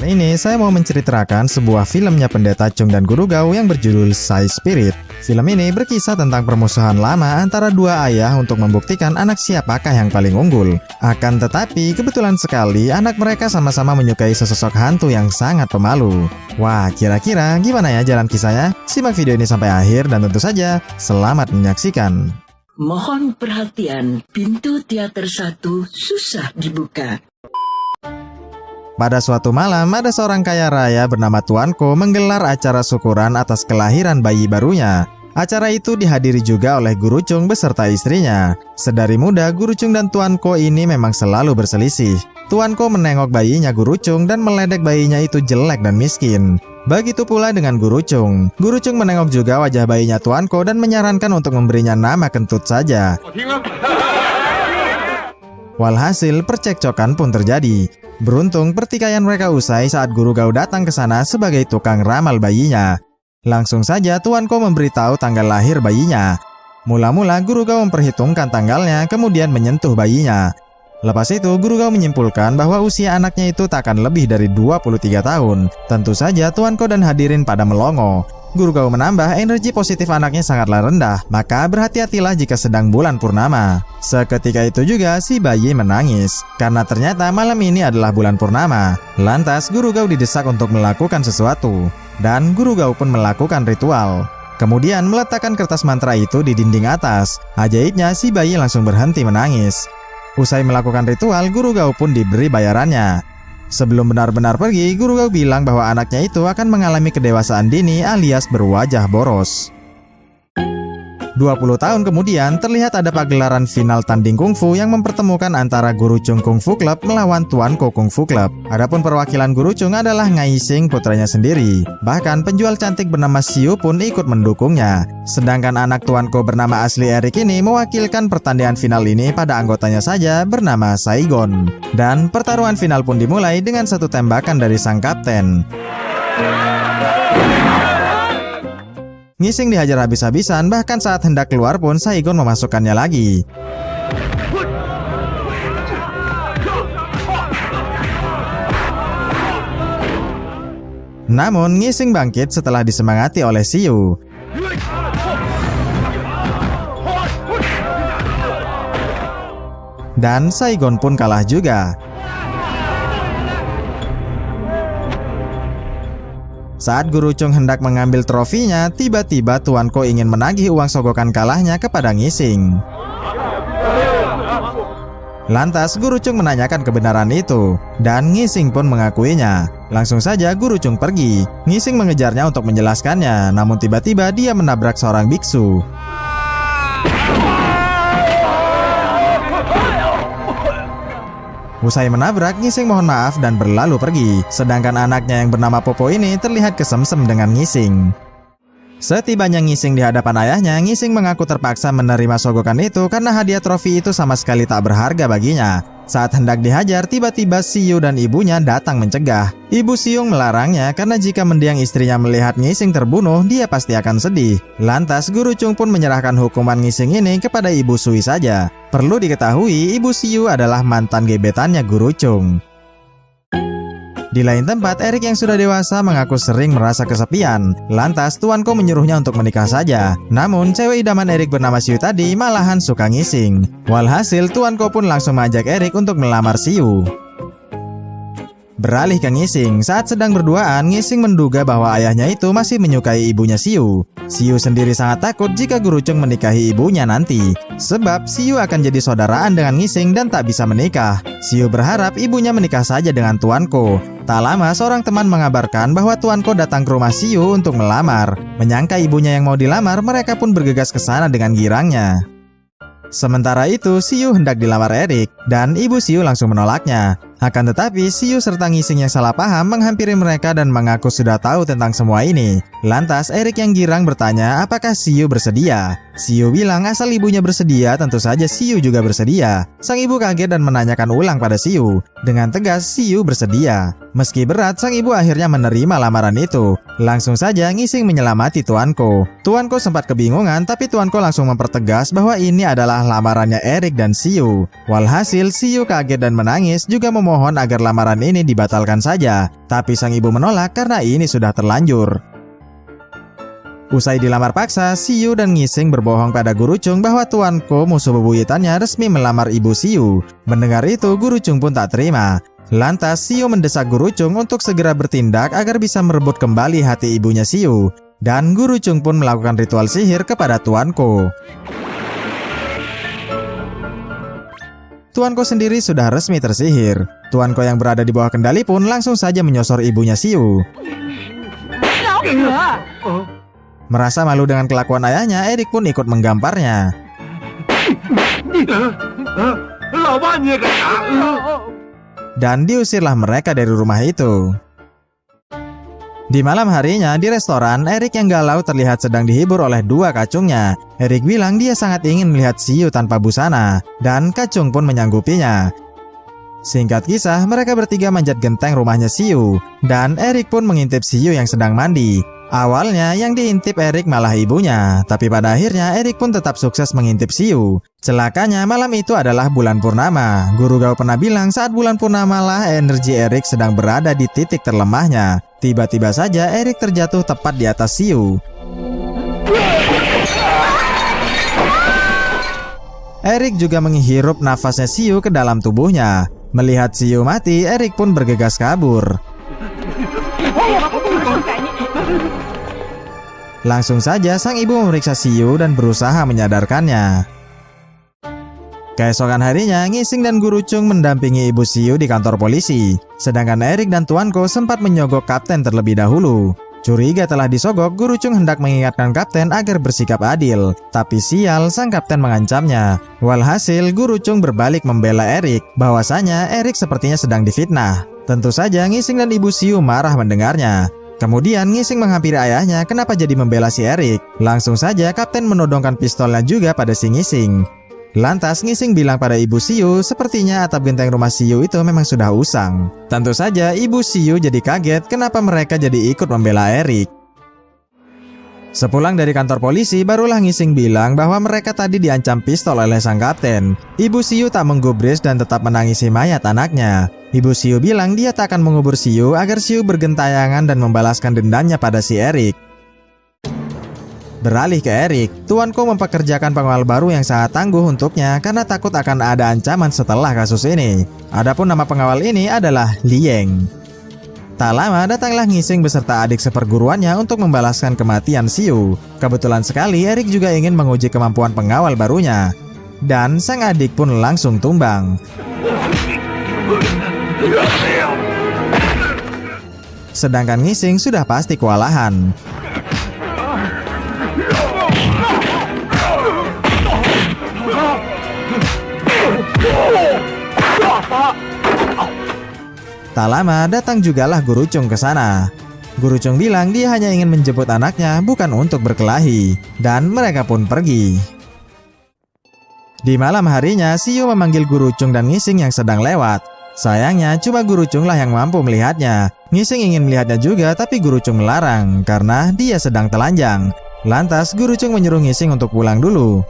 Ini saya mau menceritakan sebuah filmnya Pendeta Chung dan Guru Gao yang berjudul Sai Spirit. Film ini berkisah tentang permusuhan lama antara dua ayah untuk membuktikan anak siapakah yang paling unggul. Akan tetapi, kebetulan sekali anak mereka sama-sama menyukai sesosok hantu yang sangat pemalu. Wah, kira-kira gimana ya jalan kisahnya? Simak video ini sampai akhir dan tentu saja selamat menyaksikan. Mohon perhatian, pintu teater 1 susah dibuka. Pada suatu malam, ada seorang kaya raya bernama Tuan Ko menggelar acara syukuran atas kelahiran bayi barunya. Acara itu dihadiri juga oleh Guru Chung beserta istrinya. Sedari muda, Guru Chung dan Tuan Ko ini memang selalu berselisih. Tuan Ko menengok bayinya Guru Chung dan meledek bayinya itu jelek dan miskin. Begitu pula dengan Guru Chung. Guru Chung menengok juga wajah bayinya Tuan Ko dan menyarankan untuk memberinya nama Kentut saja. Walhasil, percekcokan pun terjadi. Beruntung, pertikaian mereka usai saat Guru Gao datang ke sana sebagai tukang ramal bayinya. Langsung saja Tuan Ko memberitahu tanggal lahir bayinya. Mula-mula Guru Gao memperhitungkan tanggalnya, kemudian menyentuh bayinya. Lepas itu, Guru Gao menyimpulkan bahwa usia anaknya itu takkan lebih dari 23 tahun. Tentu saja Tuan Ko dan hadirin pada melongo. Guru Gao menambah energi positif anaknya sangatlah rendah, maka berhati-hatilah jika sedang bulan purnama. Seketika itu juga si bayi menangis, karena ternyata malam ini adalah bulan purnama. Lantas Guru Gao didesak untuk melakukan sesuatu, dan Guru Gao pun melakukan ritual. Kemudian meletakkan kertas mantra itu di dinding atas. Ajaibnya si bayi langsung berhenti menangis. Usai melakukan ritual, Guru Gao pun diberi bayarannya. Sebelum benar-benar pergi, Guru Gao bilang bahwa anaknya itu akan mengalami kedewasaan dini alias berwajah boros. 20 tahun kemudian, terlihat ada pagelaran final tanding kungfu yang mempertemukan antara Guru Chung Kung Fu Club melawan Tuan Ko Kung Fu Club. Adapun perwakilan Guru Chung adalah Ngai Xing, putranya sendiri. Bahkan penjual cantik bernama Xiu pun ikut mendukungnya. Sedangkan anak Tuan Ko bernama asli Eric ini mewakilkan pertandingan final ini pada anggotanya saja bernama Saigon. Dan pertarungan final pun dimulai dengan satu tembakan dari sang kapten. Ngising dihajar habis-habisan, bahkan saat hendak keluar pun Saigon memasukkannya lagi. Namun Ngising bangkit setelah disemangati oleh Xiu. Dan Saigon pun kalah juga. Saat Guru Chung hendak mengambil trofinya, tiba-tiba Tuan Ko ingin menagih uang sogokan kalahnya kepada Ngising. Lantas Guru Chung menanyakan kebenaran itu, dan Ngising pun mengakuinya. Langsung saja Guru Chung pergi. Ngising mengejarnya untuk menjelaskannya, namun tiba-tiba dia menabrak seorang biksu. Usai menabrak, Ngising mohon maaf dan berlalu pergi. Sedangkan anaknya yang bernama Popo ini terlihat kesemsem dengan Ngising. Setibanya Ngising di hadapan ayahnya, Ngising mengaku terpaksa menerima sogokan itu karena hadiah trofi itu sama sekali tak berharga baginya. Saat hendak dihajar, tiba-tiba Xiu dan ibunya datang mencegah. Ibu Xiu melarangnya karena jika mendiang istrinya melihat Ngising terbunuh, dia pasti akan sedih. Lantas Guru Chung pun menyerahkan hukuman Ngising ini kepada Ibu Sui saja. Perlu diketahui, Ibu Xiu adalah mantan gebetannya Guru Chung. Di lain tempat, Eric yang sudah dewasa mengaku sering merasa kesepian. Lantas Tuan Ko menyuruhnya untuk menikah saja. Namun cewek idaman Eric bernama Xiu tadi malahan suka Ngising. Walhasil Tuan Ko pun langsung mengajak Eric untuk melamar Xiu. Beralih ke Ngising, saat sedang berduaan, Ngising menduga bahwa ayahnya itu masih menyukai ibunya Xiu. Xiu sendiri sangat takut jika Guru Chung menikahi ibunya nanti, sebab Xiu akan jadi saudaraan dengan Ngising dan tak bisa menikah. Xiu berharap ibunya menikah saja dengan Tuan Ko. Tak lama, seorang teman mengabarkan bahwa Tuan Ko datang ke rumah Xiu untuk melamar. Menyangka ibunya yang mau dilamar, mereka pun bergegas ke sana dengan girangnya. Sementara itu, Xiu hendak dilamar Eric, dan ibu Xiu langsung menolaknya. Akan tetapi, Xiu serta Ngising yang salah paham menghampiri mereka dan mengaku sudah tahu tentang semua ini. Lantas, Eric yang girang bertanya apakah Xiu bersedia. Xiu bilang asal ibunya bersedia, tentu saja Xiu juga bersedia. Sang ibu kaget dan menanyakan ulang pada Xiu. Dengan tegas, Xiu bersedia. Meski berat, sang ibu akhirnya menerima lamaran itu. Langsung saja Ngising menyelamati Tuanko. Tuanko sempat kebingungan, tapi Tuanko langsung mempertegas bahwa ini adalah lamarannya Erik dan Siyu. Walhasil, Siyu kaget dan menangis, juga memohon agar lamaran ini dibatalkan saja. Tapi sang ibu menolak karena ini sudah terlanjur. Usai dilamar paksa, Siyu dan Ngising berbohong pada Guru Chung bahwa Tuanko, musuh bebuyutannya, resmi melamar ibu Siyu. Mendengar itu, Guru Chung pun tak terima. Lantas, Siyu mendesak Guru Chung untuk segera bertindak agar bisa merebut kembali hati ibunya Siyu. Dan Guru Chung pun melakukan ritual sihir kepada Tuanko. Tuanko sendiri sudah resmi tersihir. Tuanko yang berada di bawah kendali pun langsung saja menyosor ibunya Siyu. Merasa malu dengan kelakuan ayahnya, Erik pun ikut menggamparnya. Dan diusirlah mereka dari rumah itu. Di malam harinya, di restoran, Erik yang galau terlihat sedang dihibur oleh dua kacungnya. Erik bilang dia sangat ingin melihat Siyu tanpa busana, dan kacung pun menyanggupinya. Singkat kisah, mereka bertiga manjat genteng rumahnya Siyu, dan Erik pun mengintip Siyu yang sedang mandi. Awalnya yang diintip Erik malah ibunya, tapi pada akhirnya Erik pun tetap sukses mengintip Siyu. Celakanya malam itu adalah bulan purnama. Guru Gao pernah bilang saat bulan purnama lah energi Erik sedang berada di titik terlemahnya. Tiba-tiba saja Erik terjatuh tepat di atas Siyu. Erik juga menghirup nafasnya Siyu ke dalam tubuhnya. Melihat Siyu mati, Erik pun bergegas kabur. Langsung saja sang ibu memeriksa Siyu dan berusaha menyadarkannya. Keesokan harinya, Ngising dan Guru Chung mendampingi ibu Siyu di kantor polisi. Sedangkan Erik dan Tuanko sempat menyogok kapten terlebih dahulu. Curiga telah disogok, Guru Chung hendak mengingatkan kapten agar bersikap adil. Tapi sial, sang kapten mengancamnya. Walhasil, Guru Chung berbalik membela Erik. Bahwasanya Erik sepertinya sedang difitnah. Tentu saja Ngising dan ibu Siyu marah mendengarnya. Kemudian Ngising menghampiri ayahnya, kenapa jadi membela si Erik. Langsung saja kapten menodongkan pistolnya juga pada si Ngising. Lantas Ngising bilang pada ibu Siyu, sepertinya atap genteng rumah Siyu itu memang sudah usang. Tentu saja ibu Siyu jadi kaget kenapa mereka jadi ikut membela Erik. Sepulang dari kantor polisi, barulah Ngising bilang bahwa mereka tadi diancam pistol oleh sang kapten. Ibu Siyu tak menggubris dan tetap menangisi mayat anaknya. Ibu Siyu bilang dia tak akan mengubur Siyu agar Siyu bergentayangan dan membalaskan dendamnya pada si Erik. Beralih ke Erik, Tuanko mempekerjakan pengawal baru yang sangat tangguh untuknya karena takut akan ada ancaman setelah kasus ini. Adapun nama pengawal ini adalah Lieng. Tak lama datanglah Ngising beserta adik seperguruannya untuk membalaskan kematian Siyu. Kebetulan sekali Erik juga ingin menguji kemampuan pengawal barunya. Dan sang adik pun langsung tumbang. Sedangkan Ngising sudah pasti kewalahan. Tak lama datang jugalah Guru Chung ke sana. Guru Chung bilang dia hanya ingin menjemput anaknya, bukan untuk berkelahi. Dan mereka pun pergi. Di malam harinya, Siyu memanggil Guru Chung dan Ngising yang sedang lewat. Sayangnya, cuma Guru Chung lah yang mampu melihatnya. Ngising ingin melihatnya juga, tapi Guru Chung melarang karena dia sedang telanjang. Lantas, Guru Chung menyuruh Ngising untuk pulang dulu.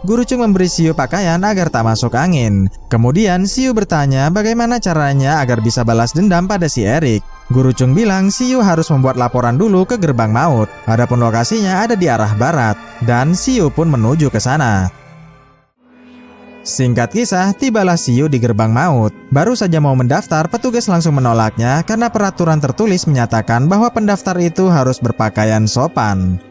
Guru Chung memberi Siyu pakaian agar tak masuk angin. Kemudian Siyu bertanya bagaimana caranya agar bisa balas dendam pada si Erik. Guru Chung bilang Siyu harus membuat laporan dulu ke gerbang maut. Adapun lokasinya ada di arah barat. Dan Siyu pun menuju ke sana. Singkat kisah, tibalah Siyu di gerbang maut. Baru saja mau mendaftar, petugas langsung menolaknya karena peraturan tertulis menyatakan bahwa pendaftar itu harus berpakaian sopan.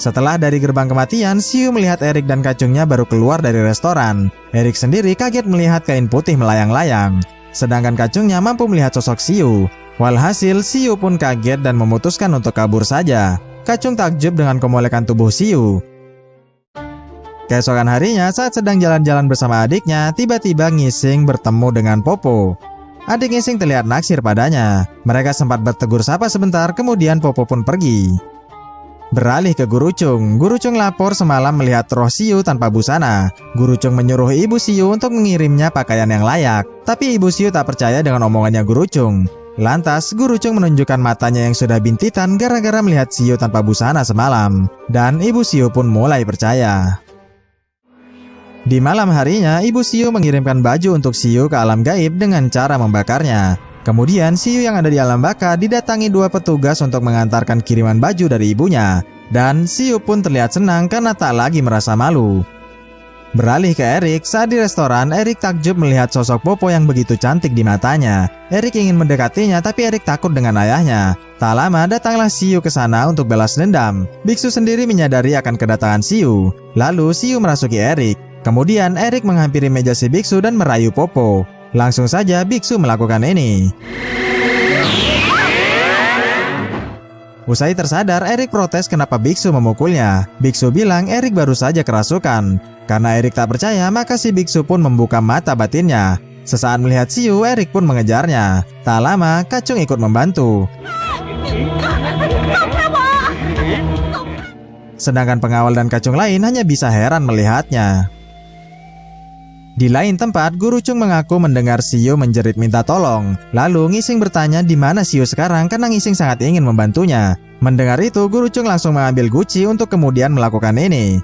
Setelah dari gerbang kematian, Siyu melihat Erik dan kacungnya baru keluar dari restoran. Erik sendiri kaget melihat kain putih melayang-layang. Sedangkan kacungnya mampu melihat sosok Siyu. Walhasil, Siyu pun kaget dan memutuskan untuk kabur saja. Kacung takjub dengan kemolekan tubuh Siyu. Keesokan harinya, saat sedang jalan-jalan bersama adiknya, tiba-tiba Ngising bertemu dengan Popo. Adik Ngising terlihat naksir padanya. Mereka sempat bertegur sapa sebentar, kemudian Popo pun pergi. Beralih ke Guru Chung. Guru Chung lapor semalam melihat roh Siyu tanpa busana. Guru Chung menyuruh ibu Siyu untuk mengirimnya pakaian yang layak. Tapi ibu Siyu tak percaya dengan omongannya Guru Chung. Lantas, Guru Chung menunjukkan matanya yang sudah bintitan gara-gara melihat Siu tanpa busana semalam. Dan Ibu Siu pun mulai percaya. Di malam harinya, Ibu Siu mengirimkan baju untuk Siu ke alam gaib dengan cara membakarnya. Kemudian, Siu yang ada di alam baka didatangi 2 petugas untuk mengantarkan kiriman baju dari ibunya. Dan Siu pun terlihat senang karena tak lagi merasa malu. Beralih ke Eric, saat di restoran, Eric takjub melihat sosok Popo yang begitu cantik di matanya. Eric ingin mendekatinya, tapi Eric takut dengan ayahnya. Tak lama, datanglah Siu ke sana untuk balas dendam. Biksu sendiri menyadari akan kedatangan Siu. Lalu, Siu merasuki Eric. Kemudian, Eric menghampiri meja si biksu dan merayu Popo. Langsung saja, biksu melakukan ini. Usai tersadar, Eric protes kenapa biksu memukulnya. Biksu bilang Eric baru saja kerasukan. Karena Eric tak percaya, maka si biksu pun membuka mata batinnya. Sesaat melihat Siu, Eric pun mengejarnya. Tak lama, Kacung ikut membantu. Sedangkan pengawal dan Kacung lain hanya bisa heran melihatnya. Di lain tempat, Guru Chung mengaku mendengar Siu menjerit minta tolong. Lalu Ngising bertanya di mana Siu sekarang karena Ngising sangat ingin membantunya. Mendengar itu, Guru Chung langsung mengambil guci untuk kemudian melakukan ini.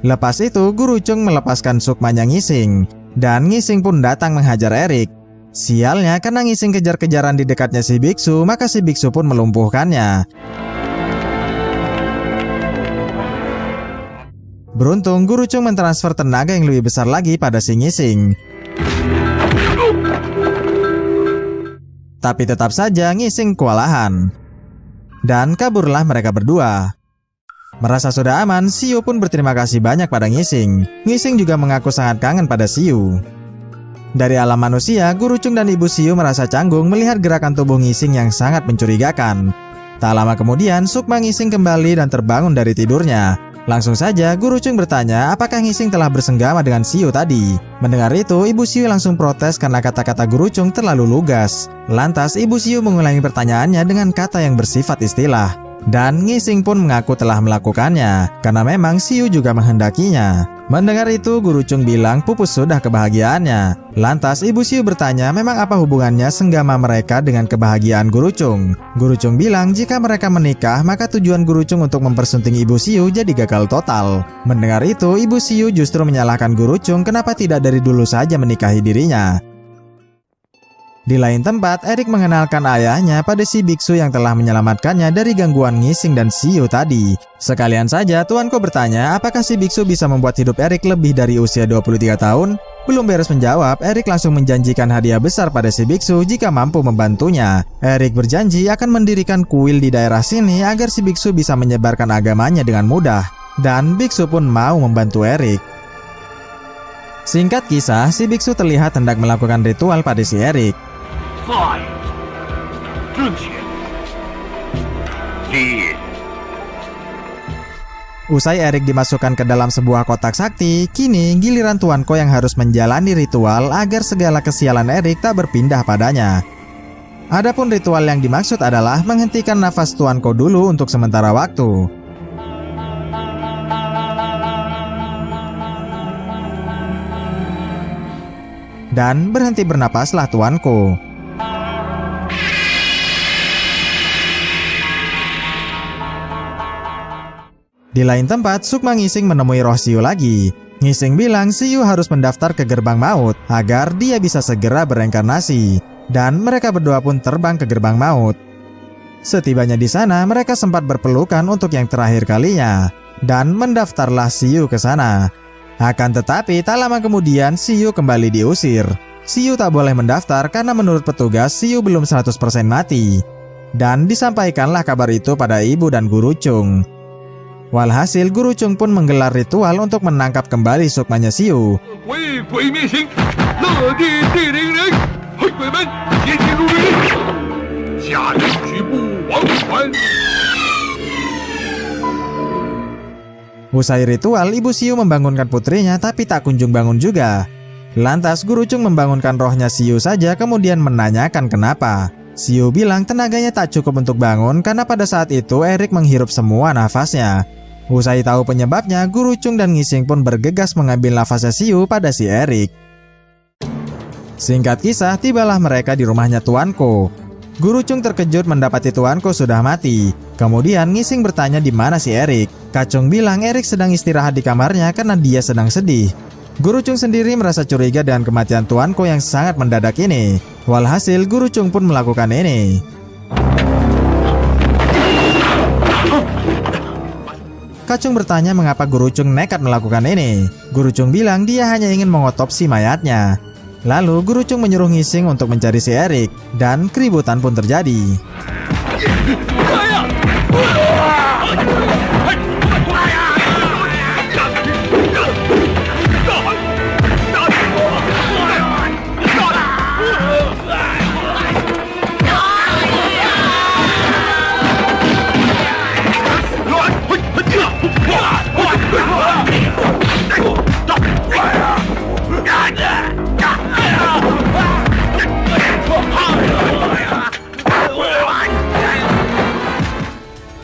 Lepas itu, Guru Chung melepaskan sukmanya Ngising. Dan Ngising pun datang menghajar Eric. Sialnya, karena Ngising kejar-kejaran di dekatnya si biksu, maka si biksu pun melumpuhkannya. Beruntung, Guru Chung mentransfer tenaga yang lebih besar lagi pada si Ngising. Tapi tetap saja Ngising kewalahan. Dan kaburlah mereka berdua. Merasa sudah aman, Siu pun berterima kasih banyak pada Ngising. Ngising juga mengaku sangat kangen pada Siu. Dari alam manusia, Guru Chung dan Ibu Siu merasa canggung melihat gerakan tubuh Ngising yang sangat mencurigakan. Tak lama kemudian, sukma Ngising kembali dan terbangun dari tidurnya. Langsung saja, Guru Chung bertanya apakah Ngising telah bersenggama dengan Siu tadi. Mendengar itu, Ibu Siu langsung protes karena kata-kata Guru Chung terlalu lugas. Lantas, Ibu Siu mengulangi pertanyaannya dengan kata yang bersifat istilah. Dan Ngising pun mengaku telah melakukannya, karena memang Siu juga menghendakinya. Mendengar itu, Guru Chung bilang pupus sudah kebahagiaannya. Lantas, Ibu Siu bertanya memang apa hubungannya senggama mereka dengan kebahagiaan Guru Chung. Guru Chung bilang jika mereka menikah, maka tujuan Guru Chung untuk mempersunting Ibu Siu jadi gagal total. Mendengar itu, Ibu Siu justru menyalahkan Guru Chung kenapa tidak dari dulu saja menikahi dirinya. Di lain tempat, Eric mengenalkan ayahnya pada si biksu yang telah menyelamatkannya dari gangguan Ngising dan Siu tadi. Sekalian saja, Tuanko bertanya apakah si biksu bisa membuat hidup Eric lebih dari usia 23 tahun? Belum beres menjawab, Eric langsung menjanjikan hadiah besar pada si biksu jika mampu membantunya. Eric berjanji akan mendirikan kuil di daerah sini agar si biksu bisa menyebarkan agamanya dengan mudah. Dan biksu pun mau membantu Eric. Singkat kisah, si biksu terlihat hendak melakukan ritual pada si Eric. Usai Eric dimasukkan ke dalam sebuah kotak sakti, kini giliran Tuanko yang harus menjalani ritual agar segala kesialan Eric tak berpindah padanya. Adapun ritual yang dimaksud adalah menghentikan nafas Tuanko dulu untuk sementara waktu. Dan berhenti bernapaslah Tuanko. Di lain tempat, sukma Ngising menemui roh Siu lagi. Ngising bilang Siu harus mendaftar ke gerbang maut agar dia bisa segera bereinkarnasi. Dan mereka berdua pun terbang ke gerbang maut. Setibanya di sana, mereka sempat berpelukan untuk yang terakhir kalinya. Dan mendaftarlah Siu ke sana. Akan tetapi, tak lama kemudian Siu kembali diusir. Siu tak boleh mendaftar karena menurut petugas Siu belum 100% mati. Dan disampaikanlah kabar itu pada ibu dan Guru Chung. Walhasil, Guru Chung pun menggelar ritual untuk menangkap kembali sukmanya Siu. Usai ritual, Ibu Siu membangunkan putrinya tapi tak kunjung bangun juga. Lantas, Guru Chung membangunkan rohnya Siu saja kemudian menanyakan kenapa. Siu bilang tenaganya tak cukup untuk bangun karena pada saat itu Eric menghirup semua nafasnya. Usai tahu penyebabnya, Guru Chung dan Ngising pun bergegas mengambil nafasnya Siu pada si Eric. Singkat kisah, tibalah mereka di rumahnya Tuan Ko. Guru Chung terkejut mendapati Tuan Ko sudah mati. Kemudian Ngising bertanya di mana si Erik. Kacung bilang Erik sedang istirahat di kamarnya karena dia sedang sedih. Guru Chung sendiri merasa curiga dengan kematian Tuan Ko yang sangat mendadak ini. Walhasil Guru Chung pun melakukan ini. Kacung bertanya mengapa Guru Chung nekat melakukan ini. Guru Chung bilang dia hanya ingin mengotopsi mayatnya. Lalu Guru Chung menyuruh Ngising untuk mencari si Erik, dan keributan pun terjadi.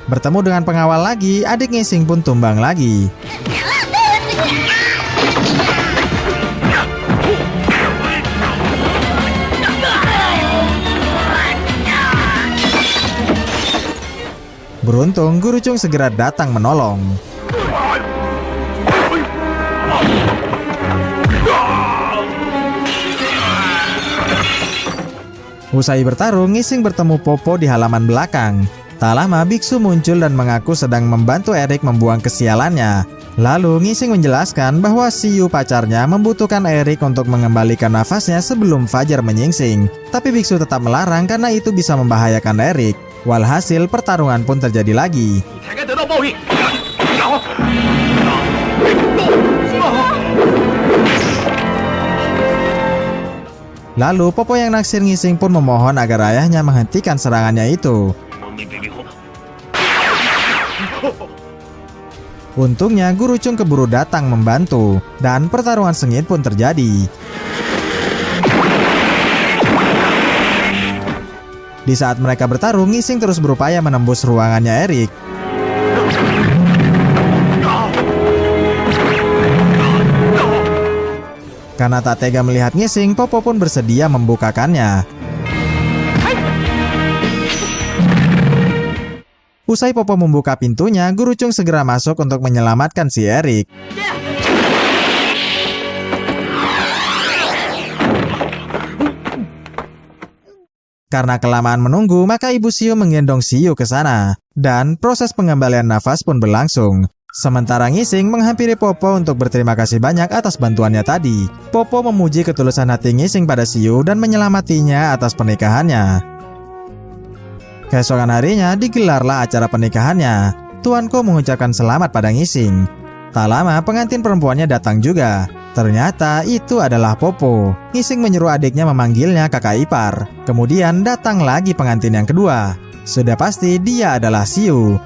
Bertemu dengan pengawal lagi, adik Ngising pun tumbang lagi. Beruntung Guru Chung segera datang menolong. Usai bertarung, Ngising bertemu Popo di halaman belakang. Tak lama biksu muncul dan mengaku sedang membantu Erik membuang kesialannya. Lalu Ngising menjelaskan bahwa Siyu pacarnya membutuhkan Erik untuk mengembalikan nafasnya sebelum fajar menyingsing. Tapi biksu tetap melarang karena itu bisa membahayakan Erik. Walhasil pertarungan pun terjadi lagi. Lalu Popo yang naksir Ngising pun memohon agar ayahnya menghentikan serangannya itu. Untungnya Guru Chung keburu datang membantu, dan pertarungan sengit pun terjadi. Di saat mereka bertarung, Ngising terus berupaya menembus ruangannya Erik. Karena tak tega melihat Ngising, Popo pun bersedia membukakannya. Usai Popo membuka pintunya, Guru Chung segera masuk untuk menyelamatkan si Erik. Karena kelamaan menunggu, maka Ibu Siyu menggendong Siyu ke sana. Dan proses pengembalian nafas pun berlangsung. Sementara Ngising menghampiri Popo untuk berterima kasih banyak atas bantuannya tadi. Popo memuji ketulusan hati Ngising pada Siyu dan menyelamatinya atas pernikahannya. Keesokan harinya digelarlah acara pernikahannya. Tuan Ko mengucapkan selamat pada Ngising. Tak lama pengantin perempuannya datang juga. Ternyata itu adalah Popo. Ngising menyuruh adiknya memanggilnya kakak ipar. Kemudian datang lagi pengantin yang kedua. Sudah pasti dia adalah Siyu.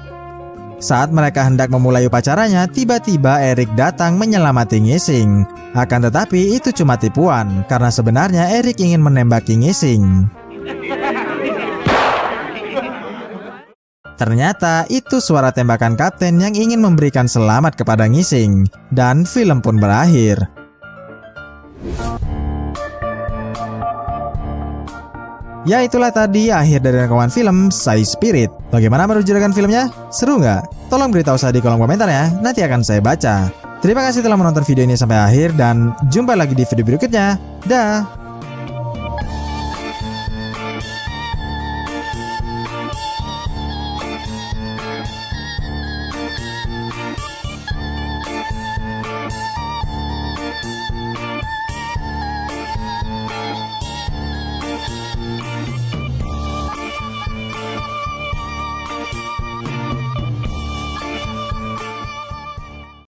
Saat mereka hendak memulai upacaranya, tiba-tiba Erik datang menyelamati Ngising. Akan tetapi itu cuma tipuan, karena sebenarnya Erik ingin menembaki Ngising. Ternyata itu suara tembakan kapten yang ingin memberikan selamat kepada Ngising. Dan film pun berakhir. Ya itulah tadi akhir dari rekaman film Psy Spirit. Bagaimana menurut juragan filmnya? Seru nggak? Tolong beritahu saya di kolom komentar ya, nanti akan saya baca. Terima kasih telah menonton video ini sampai akhir dan jumpa lagi di video berikutnya. Dah!